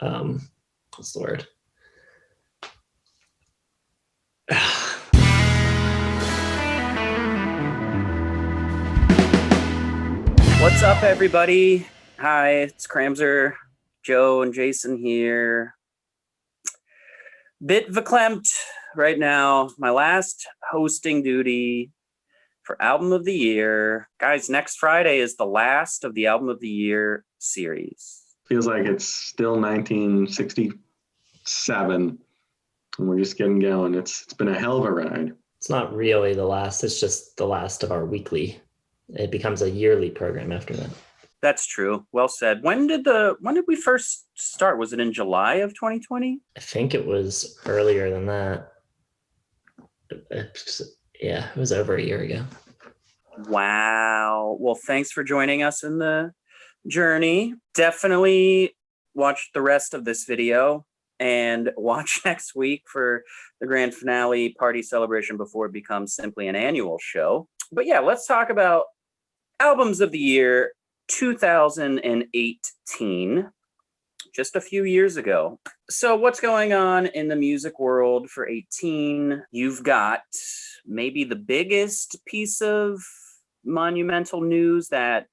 What's the word? What's up, everybody? Hi, it's Kramzer, Joe and Jason here. Bit verklempt right now. My last hosting duty for Album of the Year. Guys, next Friday is the last of the Album of the Year series. Feels like it's still 1967, and we're just getting going. It's been a hell of a ride. It's not really the last. It's just the last of our weekly. It becomes a yearly program after that. That's true. Well said. When did we first start? Was it in July of 2020? I think it was earlier than that. Yeah, it was over a year ago. Wow. Well, thanks for joining us in the journey. Definitely watch the rest of this video and watch next week for the grand finale party celebration before it becomes simply an annual show. But yeah, let's talk about Albums of the Year 2018, just a few years ago. So what's going on in the music world for 18? You've got maybe the biggest piece of monumental news that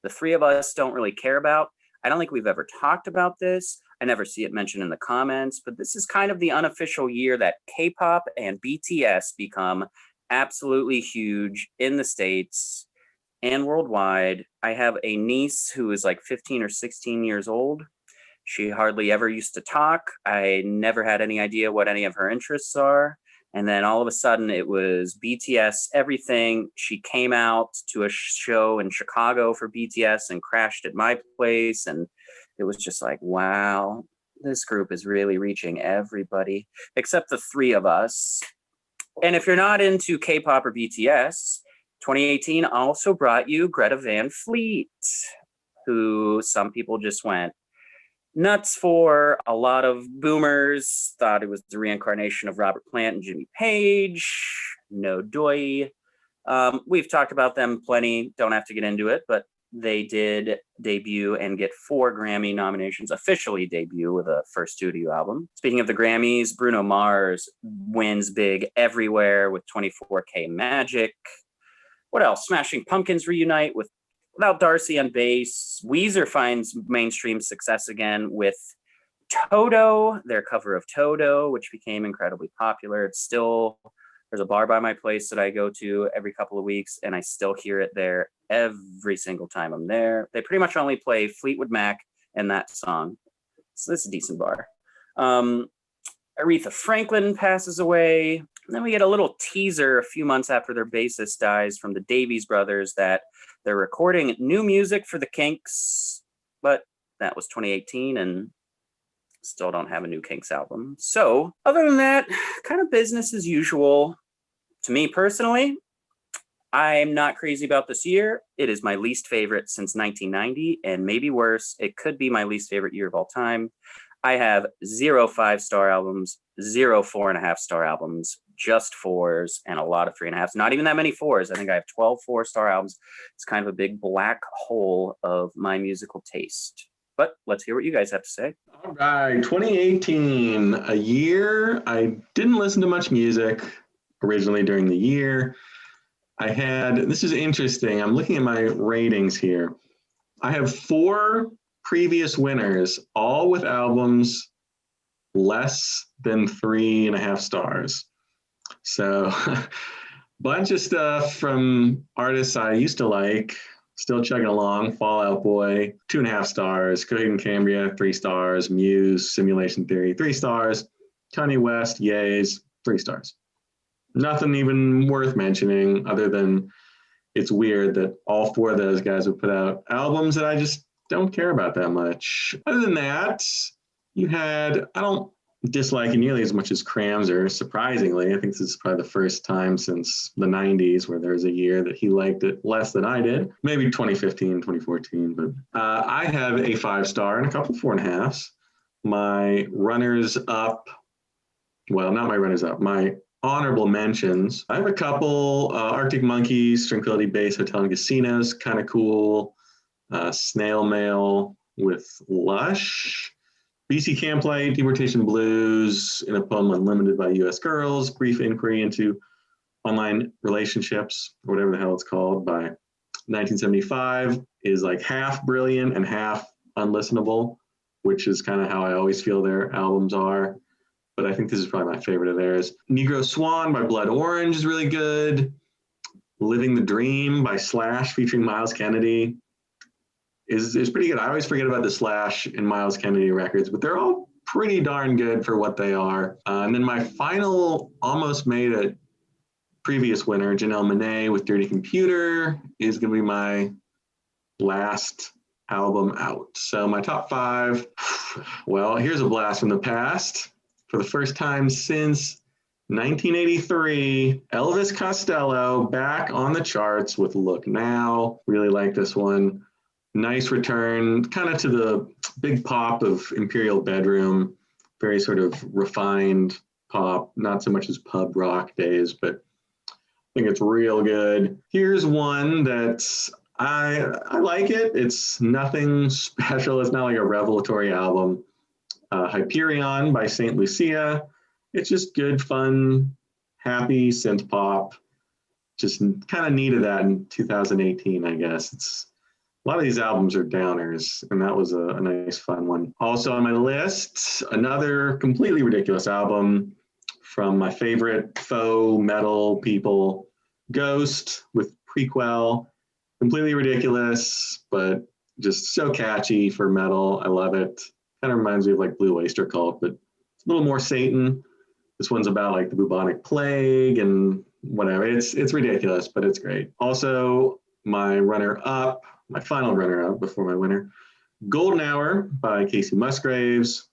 the three of us don't really care about. I don't think we've ever talked about this. I never see it mentioned in the comments, but this is kind of the unofficial year that K-pop and BTS become absolutely huge in the States and worldwide. I have a niece who is like 15 or 16 years old. She hardly ever used to talk. I never had any idea what any of her interests are. And then all of a sudden it was BTS, everything. She came out to a show in Chicago for BTS and crashed at my place. And it was just like, wow, this group is really reaching everybody except the three of us. And if you're not into K-pop or BTS, 2018 also brought you Greta Van Fleet, who some people just went nuts for. A lot of boomers thought it was the reincarnation of Robert Plant and Jimmy Page. No doy. We've talked about them plenty. Don't have to get into it, but they did debut and get 4 Grammy nominations, officially debut with a first studio album. Speaking of the Grammys, Bruno Mars wins big everywhere with 24K Magic. What else? Smashing Pumpkins reunite without Darcy on bass. Weezer finds mainstream success again with Toto, their cover of Toto, which became incredibly popular. It's still, there's a bar by my place that I go to every couple of weeks, and I still hear it there every single time I'm there. They pretty much only play Fleetwood Mac and that song. So it's a decent bar. Aretha Franklin passes away. And then we get a little teaser a few months after their bassist dies from the Davies brothers that they're recording new music for the Kinks, but that was 2018 and still don't have a new Kinks album. So other than that, kind of business as usual. To me personally, I'm not crazy about this year. It is my least favorite since 1990, and maybe worse, it could be my least favorite year of all time. I have 0 5-star albums, 0 4.5-star albums, just 4s, and a lot of 3.5s. Not even that many 4s. I think I have 12 4-star albums. It's kind of a big black hole of my musical taste. But let's hear what you guys have to say. All right, 2018, a year I didn't listen to much music originally during the year. This is interesting. I'm looking at my ratings here. I have 4 previous winners, all with albums less than 3.5 stars. So bunch of stuff from artists I used to like, still chugging along. Fall Out Boy, 2.5 stars. Coheed and Cambria, 3 stars. Muse, Simulation Theory, 3 stars. Kanye West, Yays, 3 stars. Nothing even worth mentioning other than it's weird that all 4 of those guys would put out albums that I just don't care about that much. Other than that, I don't dislike it nearly as much as Kramzer, surprisingly. I think this is probably the first time since the 90s where there was a year that he liked it less than I did. Maybe 2015, 2014, but I have a 5-star and a couple 4.5s. My runners-up, well, not my runners-up, my honorable mentions. I have a couple, Arctic Monkeys, Tranquility Base, Hotel and Casinos, kind of cool. Snail Mail with Lush. BC Camplight, Deportation Blues, in a poem Unlimited by U.S. Girls, brief inquiry into online relationships, or whatever the hell it's called, by 1975, is like half brilliant and half unlistenable, which is kind of how I always feel their albums are. But I think this is probably my favorite of theirs. Negro Swan by Blood Orange is really good. Living the Dream by Slash featuring Miles Kennedy is pretty good. I always forget about the Slash and Miles Kennedy records, but they're all pretty darn good for what they are. And then my final, almost made a previous winner, Janelle Monáe with Dirty Computer, is going to be my last album out. So my top 5, well, here's a blast from the past. For the first time since 1983, Elvis Costello back on the charts with Look Now. Really like this one. Nice return, kind of to the big pop of Imperial Bedroom. Very sort of refined pop, not so much as pub rock days, but I think it's real good. Here's one that's I like it. It's nothing special. It's not like a revelatory album. Hyperion by St. Lucia. It's just good, fun, happy synth pop. Just kind of needed that in 2018, I guess. It's a lot of these albums are downers, and that was a nice, fun one. Also on my list, another completely ridiculous album from my favorite faux metal people, Ghost with Prequel. Completely ridiculous, but just so catchy for metal. I love it. Kind of reminds me of like Blue Oyster Cult, but it's a little more Satan. This one's about like the bubonic plague and whatever. It's ridiculous, but it's great. Also, my runner-up, my final runner-up before my winner, Golden Hour by Kacey Musgraves.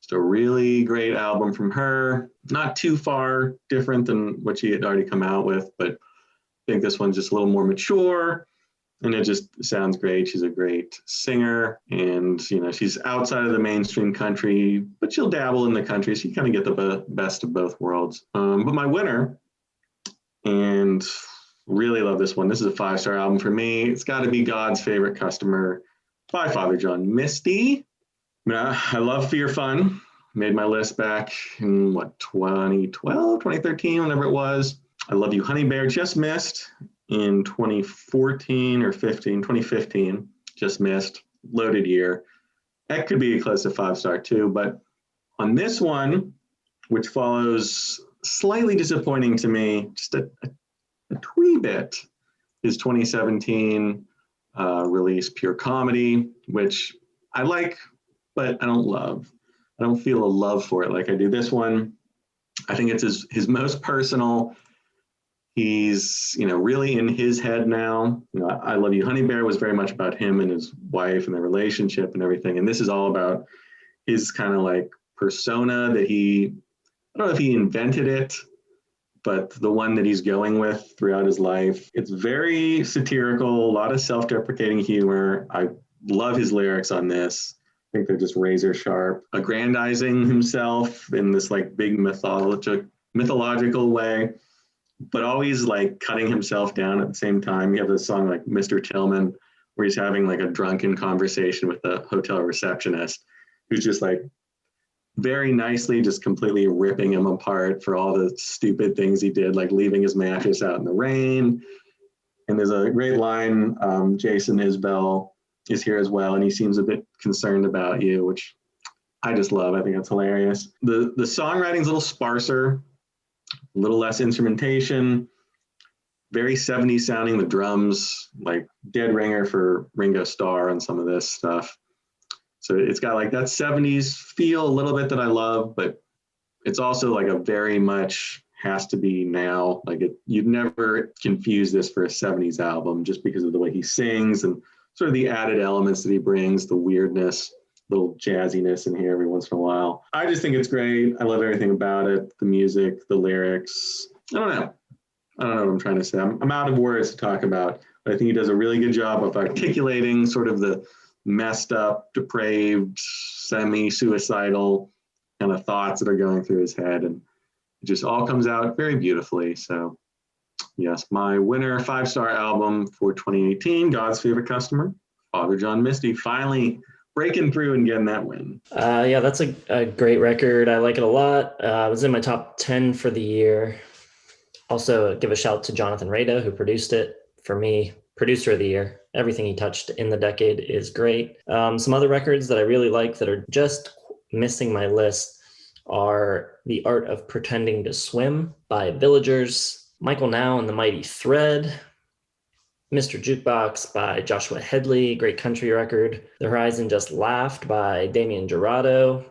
Just a really great album from her. Not too far different than what she had already come out with, but I think this one's just a little more mature. And it just sounds great. She's a great singer, and she's outside of the mainstream country, but she'll dabble in the country, so you kind of get the best of both worlds. But my winner, and really love this one. This is a 5-star album for me. It's got to be God's Favorite Customer by Father John Misty. I love Fear Fun. Made my list back in 2012, 2013, whenever it was. I Love You, Honey Bear, just missed in 2014 or 2015, just missed. Loaded year. That could be close to 5-star too, but on this one, which follows slightly disappointing to me, just a wee bit, his 2017 release, Pure Comedy, which I like, but I don't love. I don't feel a love for it like I do this one. I think it's his most personal. He's, really in his head now. I Love You, Honey Bear was very much about him and his wife and their relationship and everything. And this is all about his kind of like persona that I don't know if he invented it, but the one that he's going with throughout his life. It's very satirical, a lot of self-deprecating humor. I love his lyrics on this. I think they're just razor sharp, aggrandizing himself in this like big mythological way, but always like cutting himself down at the same time. You have this song like Mr. Tillman, where he's having like a drunken conversation with the hotel receptionist, who's just like very nicely just completely ripping him apart for all the stupid things he did, like leaving his mattress out in the rain. And there's a great line, Jason Isbell is here as well, and he seems a bit concerned about you, which I just love. I think that's hilarious. The songwriting's a little sparser, a little less instrumentation, very 70s sounding. The drums, like dead ringer for Ringo Starr on some of this stuff. So it's got like that 70s feel a little bit that I love, but it's also like a very much has to be now. Like you'd never confuse this for a 70s album just because of the way he sings and sort of the added elements that he brings, the weirdness, little jazziness in here every once in a while. I just think it's great. I love everything about it. The music, the lyrics. I don't know what I'm trying to say. I'm out of words to talk about, but I think he does a really good job of articulating sort of the messed up, depraved, semi-suicidal kind of thoughts that are going through his head. And it just all comes out very beautifully. So yes, my winner 5-star album for 2018, God's Favorite Customer, Father John Misty, finally breaking through and getting that win. Yeah, that's a great record. I like it a lot. It was in my top 10 for the year. Also, give a shout to Jonathan Rado, who produced it. For me, producer of the year. Everything he touched in the decade is great. Some other records that I really like that are just missing my list are The Art of Pretending to Swim by Villagers, Michael Now and the Mighty Thread, Mr. Jukebox by Joshua Headley, great country record, The Horizon Just Laughed by Damian Jurado,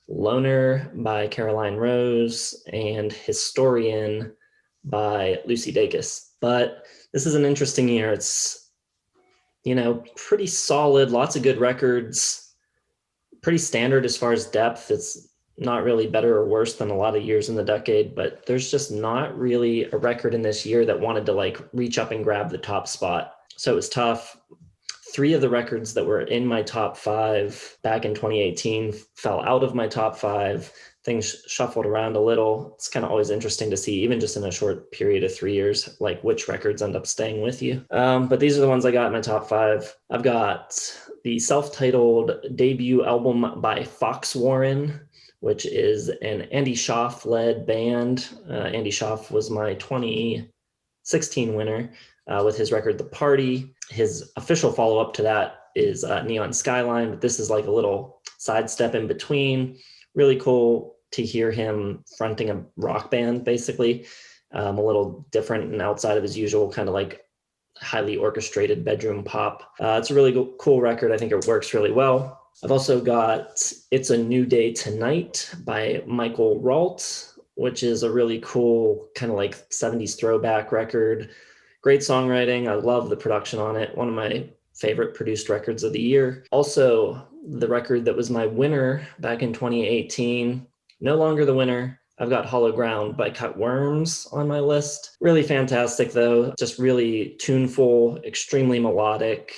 Loner by Caroline Rose, and Historian by Lucy Dacus. But this is an interesting year. It's, pretty solid, lots of good records, pretty standard as far as depth. It's not really better or worse than a lot of years in the decade, but there's just not really a record in this year that wanted to reach up and grab the top spot. So it was tough. 3 of the records that were in my top 5 back in 2018 fell out of my top 5. Things shuffled around a little. It's kind of always interesting to see, even just in a short period of 3 years, which records end up staying with you. But these are the ones I got in my top 5. I've got the self-titled debut album by Fox Warren, which is an Andy Schaaf-led band. Andy Schaaf was my 2016 winner with his record The Party. His official follow-up to that is Neon Skyline, but this is like a little sidestep in between. Really cool to hear him fronting a rock band, basically. A little different and outside of his usual kind of highly orchestrated bedroom pop. It's a really cool record. I think it works really well. I've also got It's a New Day Tonight by Michael Ralt, which is a really cool kind of 70s throwback record. Great songwriting. I love the production on it. One of my favorite produced records of the year. Also, the record that was my winner back in 2018, no longer the winner. I've got Hollow Ground by Cutworms on my list. Really fantastic, though. Just really tuneful, extremely melodic.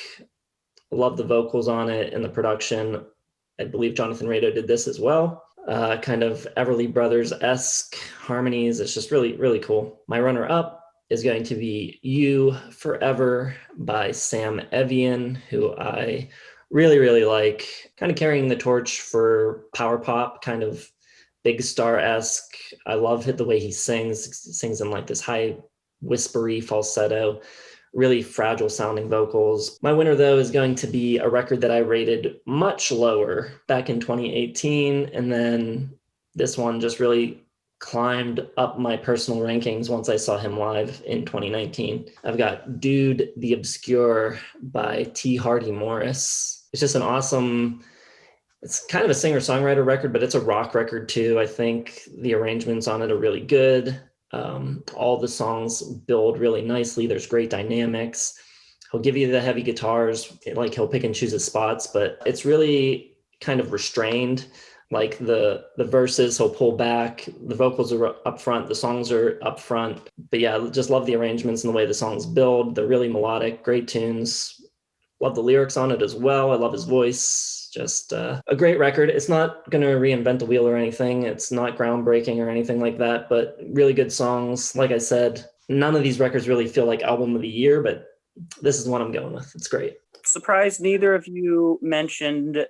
I love the vocals on it and the production. I believe Jonathan Rado did this as well. Kind of Everly Brothers-esque harmonies. It's just really, really cool. My runner-up is going to be You Forever by Sam Evian, who I really, really like. Kind of carrying the torch for power pop, kind of Big Star-esque. I love the way he sings in this high whispery falsetto. Really fragile sounding vocals. My winner, though, is going to be a record that I rated much lower back in 2018. And then this one just really climbed up my personal rankings once I saw him live in 2019. I've got Dude the Obscure by T. Hardy Morris. It's just an awesome, it's kind of a singer-songwriter record, but it's a rock record too. I think the arrangements on it are really good. All the songs build really nicely. There's great dynamics. He'll give you the heavy guitars, he'll pick and choose his spots, but it's really kind of restrained. The verses, he'll pull back. The vocals are up front. The songs are up front. But yeah, just love the arrangements and the way the songs build. They're really melodic, great tunes. Love the lyrics on it as well. I love his voice. Just a great record. It's not going to reinvent the wheel or anything. It's not groundbreaking or anything like that, but really good songs. Like I said, none of these records really feel like album of the year, but this is one I'm going with. It's great. Surprised neither of you mentioned,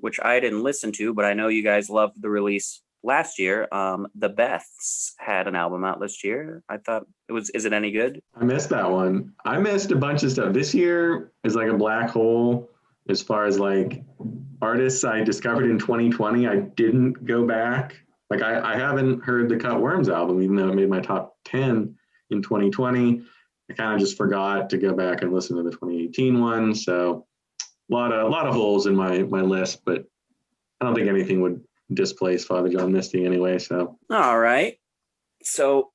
which I didn't listen to, but I know you guys loved the release last year. The Beths had an album out this year. I thought is it any good? I missed that one. I missed a bunch of stuff. This year is like a black hole as far as artists I discovered in 2020. I didn't go back. I haven't heard the Cutworms album, even though it made my top 10 in 2020. I kind of just forgot to go back and listen to the 2018 one. So a lot of holes in my list, but I don't think anything would displace Father John Misty anyway. So all right. So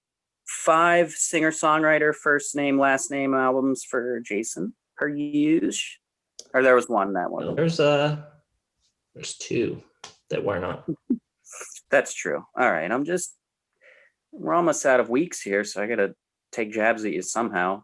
5 singer-songwriter first name, last name albums for Jason per use. Or there was one that one. No, there's 2 that were not. That's true. All right. We're almost out of weeks here, so I gotta take jabs at you somehow.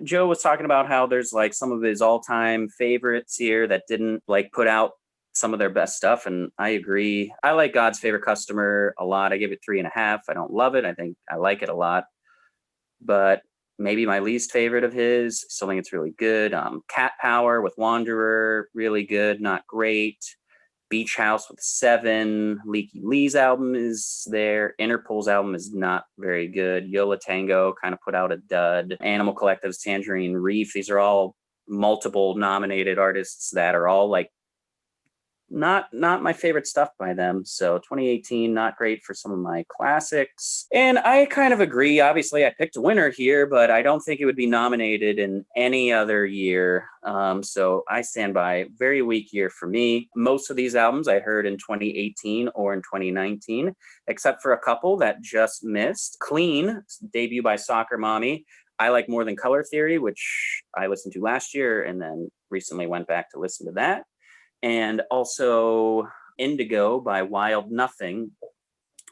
Joe was talking about how there's some of his all-time favorites here that didn't put out some of their best stuff, and I agree. I like God's Favorite Customer a lot. I give it 3.5. I don't love it. I think I like it a lot, but maybe my least favorite of his. Still think it's really good. Cat Power with Wanderer, really good, not great. Beach House with 7. Leaky Lee's album is there. Interpol's album is not very good. Yola Tango kind of put out a dud. Animal Collective's Tangerine Reef. These are all multiple nominated artists that are all like not my favorite stuff by them. So 2018, not great for some of my classics. And I kind of agree. Obviously, I picked a winner here, but I don't think it would be nominated in any other year. So I stand by very weak year for me. Most of these albums I heard in 2018 or in 2019, except for a couple that just missed. Clean, debut by Soccer Mommy, I like more than Color Theory, which I listened to last year and then recently went back to listen to that. And also Indigo by Wild Nothing,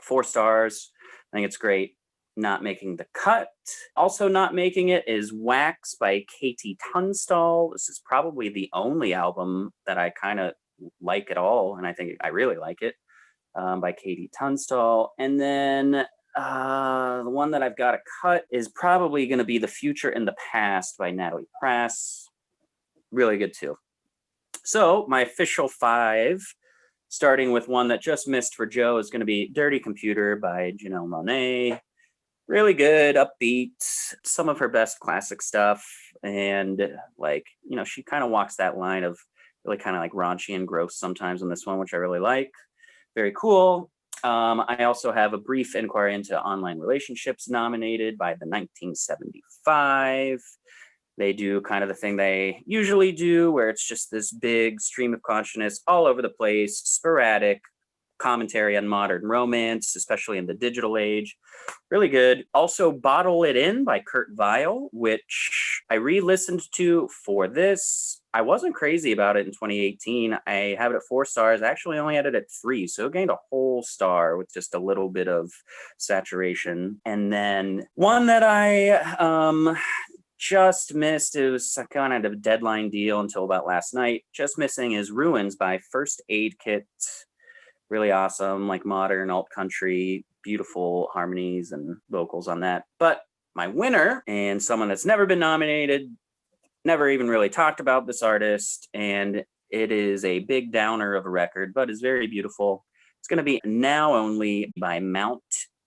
4 stars. I think it's great. Not making the cut. Also not making it is Wax by Katie Tunstall. This is probably the only album that I kind of like at all, and I think I really like it, by Katie Tunstall. And then the one that I've got to cut is probably going to be The Future in the Past by Natalie Press. Really good too. So my official 5, starting with one that just missed for Joe, is going to be Dirty Computer by Janelle Monáe. Really good, upbeat, some of her best classic stuff. And like, you know, she kind of walks that line of really kind of like raunchy and gross sometimes in this one, which I really like. Very cool. I also have A Brief Inquiry into Online Relationships nominated by the 1975. They do kind of the thing they usually do, where it's just this big stream of consciousness all over the place, sporadic commentary on modern romance, especially in the digital age. Really good. Also, Bottle It In by Kurt Vile, which I re-listened to for this. I wasn't crazy about it in 2018. I have it at 4 stars. I actually only had it at 3, so it gained a whole star with just a little bit of saturation. And then one that I just missed, it was kind of a deadline deal until about last night. Just missing is Ruins by First Aid Kit. Really awesome, like modern alt country, beautiful harmonies and vocals on that. But my winner, and someone that's never been nominated, never even really talked about this artist, and it is a big downer of a record, but is very beautiful. It's going to be Now Only by Mount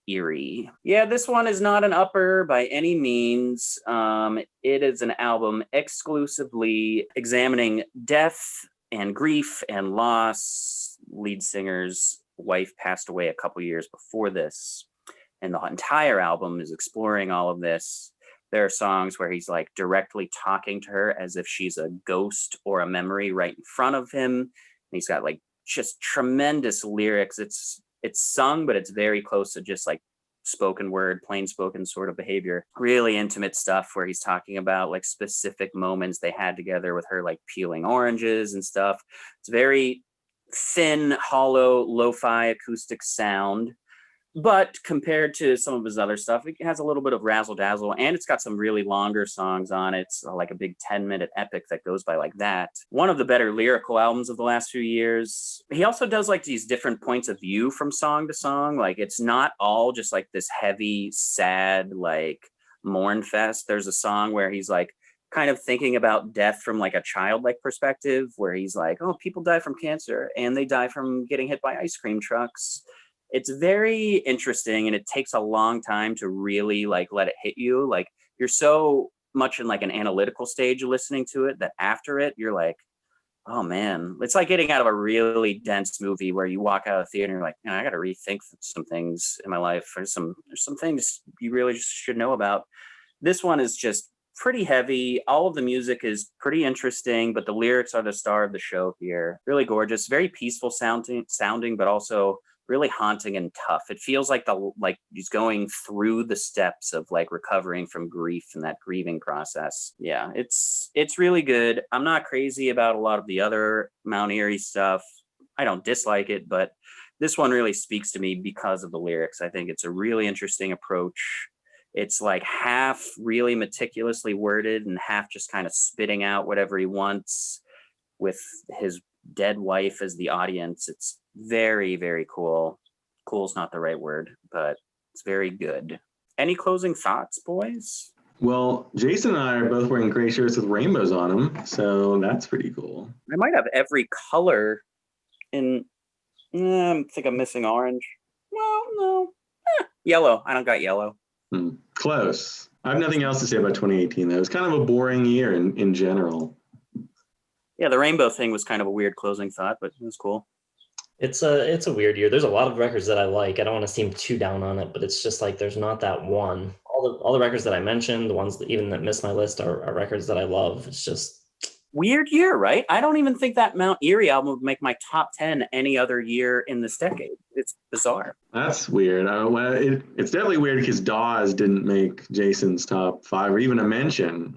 Eerie. Yeah, this one is not an upper by any means. It is an album exclusively examining death and grief and loss. Lead singer's wife passed away a couple years before this, and the entire album is exploring all of this. There are songs where he's like directly talking to her as if she's a ghost or a memory right in front of him. And he's got like just tremendous lyrics. It's sung, but it's very close to just like spoken word, plain spoken sort of behavior. Really intimate stuff where he's talking about like specific moments they had together with her, like peeling oranges and stuff. It's very thin, hollow, lo-fi acoustic sound. But compared to some of his other stuff, it has a little bit of razzle dazzle, and it's got some really longer songs on it. It's like a big 10-minute epic that goes by like that. One of the better lyrical albums of the last few years. He also does like these different points of view from song to song. Like it's not all just like this heavy, sad, like mourn fest. There's a song where he's like kind of thinking about death from like a childlike perspective, where he's like, oh, people die from cancer and they die from getting hit by ice cream trucks. It's very interesting, and it takes a long time to really like let it hit you. Like you're so much in like an analytical stage of listening to it that after it, you're like, oh man, it's like getting out of a really dense movie where you walk out of the theater and you're like, man, I got to rethink some things in my life. There's some things you really just should know about. This one is just pretty heavy. All of the music is pretty interesting, but the lyrics are the star of the show here. Really gorgeous, very peaceful sounding, but also really haunting and tough. It feels like he's going through the steps of like recovering from grief and that grieving process. Yeah, it's really good. I'm not crazy about a lot of the other Mount Eerie stuff. I don't dislike it, but this one really speaks to me because of the lyrics. I think it's a really interesting approach. It's like half really meticulously worded and half just kind of spitting out whatever he wants with his dead wife as the audience. It's very, very cool. Cool's not the right word, but it's very good. Any closing thoughts, boys? Well, Jason and I are both wearing gray shirts with rainbows on them, so that's pretty cool. I might have every color in. I think I'm missing orange. Well, no. Yellow. I don't got yellow. Close. I have nothing else to say about 2018, though. It was kind of a boring year in general. Yeah, the rainbow thing was kind of a weird closing thought, but it was cool. It's a weird year. There's a lot of records that I like. I don't want to seem too down on it, but it's just like there's not that one. All the records that I mentioned, the ones that even that missed my list are records that I love. It's just weird year, right? I don't even think that Mount Erie album would make my top 10 any other year in this decade. It's bizarre. That's weird. It's definitely weird because Dawes didn't make Jason's top 5 or even a mention.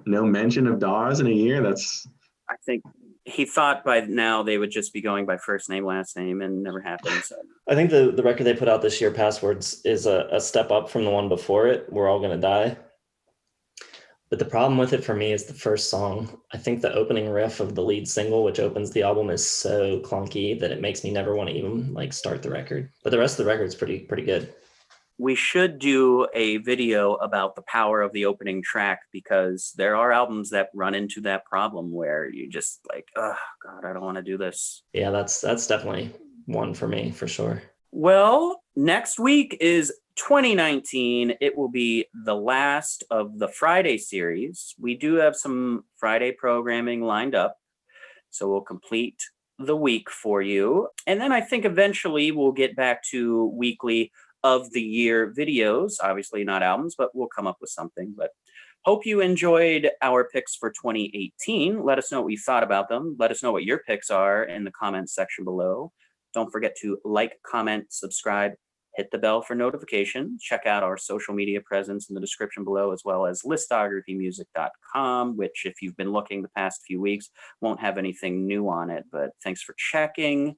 No mention of Dawes in a year. I think he thought by now they would just be going by first name, last name, and never happened. So I think the record they put out this year, Passwords, is a step up from the one before it, We're All Gonna Die. But the problem with it for me is the first song. I think the opening riff of the lead single, which opens the album, is so clunky that it makes me never want to even start the record. But the rest of the record's pretty good. We should do a video about the power of the opening track, because there are albums that run into that problem where you just oh God, I don't want to do this. Yeah, that's definitely one for me, for sure. Well, next week is 2019. It will be the last of the Friday series. We do have some Friday programming lined up, so we'll complete the week for you. And then I think eventually we'll get back to weekly of the year videos, obviously not albums, but we'll come up with something. But hope you enjoyed our picks for 2018. Let us know what you thought about them. Let us know what your picks are in the comments section below. Don't forget to like, comment, subscribe, hit the bell for notifications. Check out our social media presence in the description below, as well as listographymusic.com, which, if you've been looking the past few weeks, won't have anything new on it. But thanks for checking.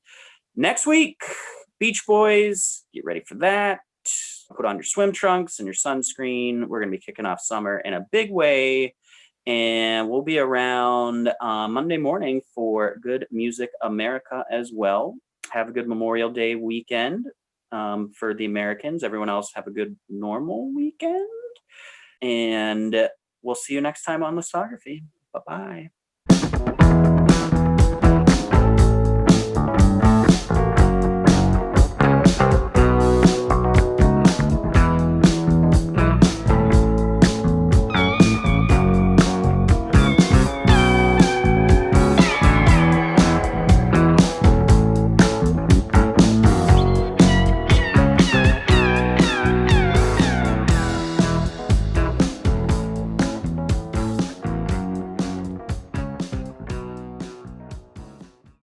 Next week, Beach Boys, get ready for that. Put on your swim trunks and your sunscreen. We're going to be kicking off summer in a big way. And we'll be around Monday morning for Good Music America as well. Have a good Memorial Day weekend for the Americans. Everyone else have a good normal weekend. And we'll see you next time on Listography. Bye-bye.